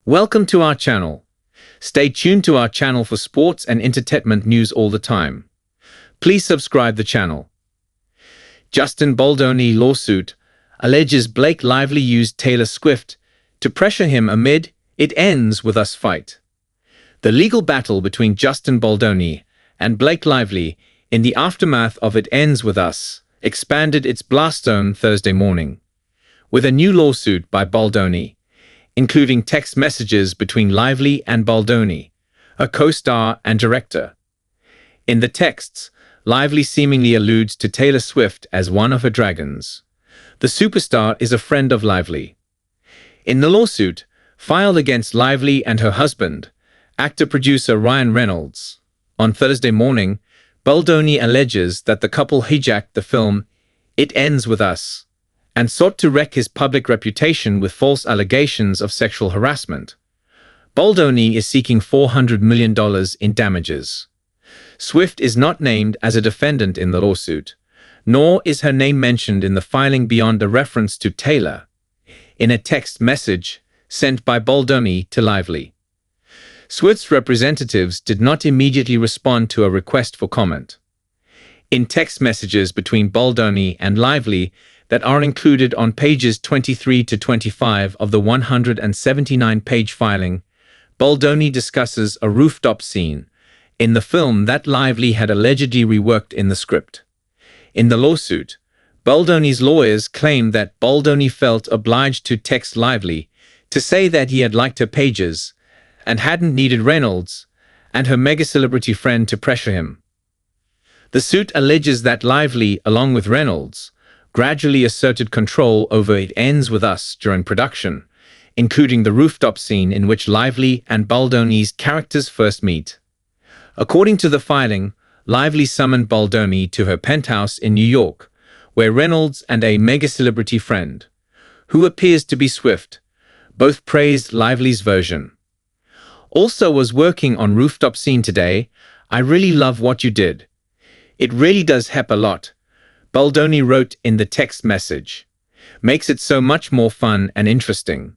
Welcome to our channel. Stay tuned to our channel for sports and entertainment news all the time. Please subscribe the channel. Justin Baldoni lawsuit alleges Blake Lively used Taylor Swift to pressure him amid "It Ends With Us" fight. The legal battle between Justin Baldoni and Blake Lively in the aftermath of "It Ends With Us" expanded its blast zone Thursday morning, with a new lawsuit by Baldoni, including text messages between Lively and Baldoni, a co-star and director. In the texts, Lively seemingly alludes to Taylor Swift as one of her dragons. The superstar is a friend of Lively. In the lawsuit, filed against Lively and her husband, actor-producer Ryan Reynolds, on Thursday morning, Baldoni alleges that the couple hijacked the film "It Ends With Us" and sought to wreck his public reputation with false allegations of sexual harassment. Baldoni is seeking $400 million in damages. Swift is not named as a defendant in the lawsuit, nor is her name mentioned in the filing beyond a reference to Taylor in a text message sent by Baldoni to Lively. Swift's representatives did not immediately respond to a request for comment. In text messages between Baldoni and Lively that are included on pages 23 to 25 of the 179-page filing, Baldoni discusses a rooftop scene in the film that Lively had allegedly reworked in the script. In the lawsuit, Baldoni's lawyers claim that Baldoni felt obliged to text Lively to say that he had liked her pages and hadn't needed Reynolds and her mega-celebrity friend to pressure him. The suit alleges that Lively, along with Reynolds, gradually asserted control over "It Ends With Us" during production, including the rooftop scene in which Lively and Baldoni's characters first meet. According to the filing, Lively summoned Baldoni to her penthouse in New York, where Reynolds and a mega-celebrity friend, who appears to be Swift, both praised Lively's version. "Also was working on rooftop scene today. I really love what you did. It really does help a lot," Baldoni wrote in the text message. "Makes it so much more fun and interesting.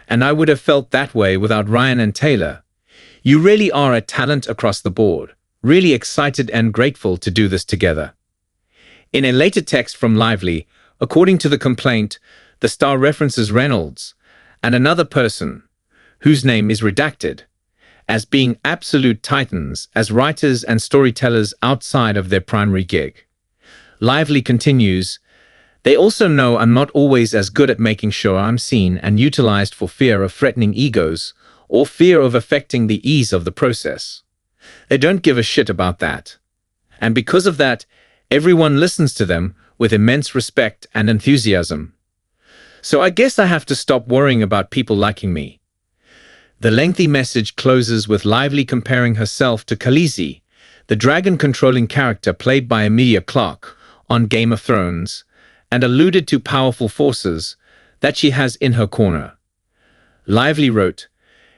And I would have felt that way without Ryan and Taylor. You really are a talent across the board. Really excited and grateful to do this together." In a later text from Lively, according to the complaint, the star references Reynolds and another person, whose name is redacted, as being absolute titans as writers and storytellers outside of their primary gig. Lively continues, "They also know I'm not always as good at making sure I'm seen and utilized for fear of threatening egos or fear of affecting the ease of the process. They don't give a shit about that. And because of that, everyone listens to them with immense respect and enthusiasm. So I guess I have to stop worrying about people liking me." The lengthy message closes with Lively comparing herself to Khaleesi, the dragon-controlling character played by Emilia Clarke on Game of Thrones, and alluded to powerful forces that she has in her corner. Lively wrote,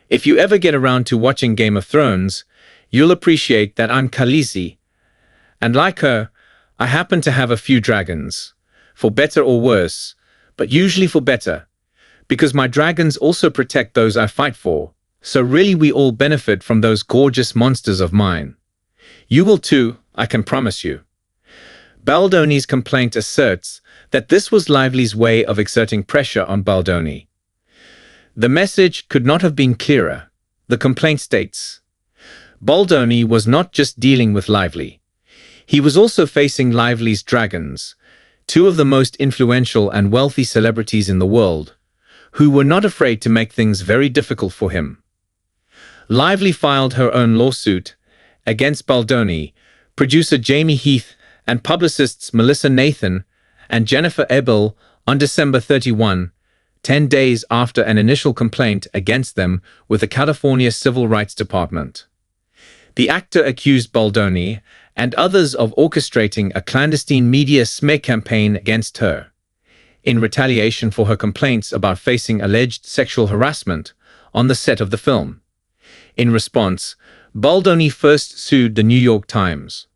"If you ever get around to watching Game of Thrones, you'll appreciate that I'm Khaleesi. And like her, I happen to have a few dragons, for better or worse, but usually for better, because my dragons also protect those I fight for, so really we all benefit from those gorgeous monsters of mine. You will too, I can promise you." Baldoni's complaint asserts that this was Lively's way of exerting pressure on Baldoni. The message could not have been clearer. The complaint states, Baldoni was not just dealing with Lively. He was also facing Lively's dragons, two of the most influential and wealthy celebrities in the world, who were not afraid to make things very difficult for him. Lively filed her own lawsuit against Baldoni, producer Jamie Heath, and publicists Melissa Nathan and Jennifer Ebel on December 31, 10 days after an initial complaint against them with the California Civil Rights Department. The actor accused Baldoni and others of orchestrating a clandestine media smear campaign against her, in retaliation for her complaints about facing alleged sexual harassment on the set of the film. In response, Baldoni first sued the New York Times,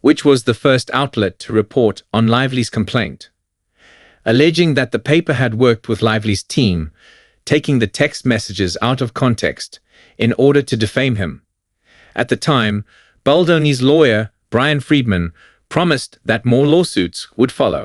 which was the first outlet to report on Lively's complaint, alleging that the paper had worked with Lively's team taking the text messages out of context in order to defame him. At the time, Baldoni's lawyer, Brian Friedman, promised that more lawsuits would follow.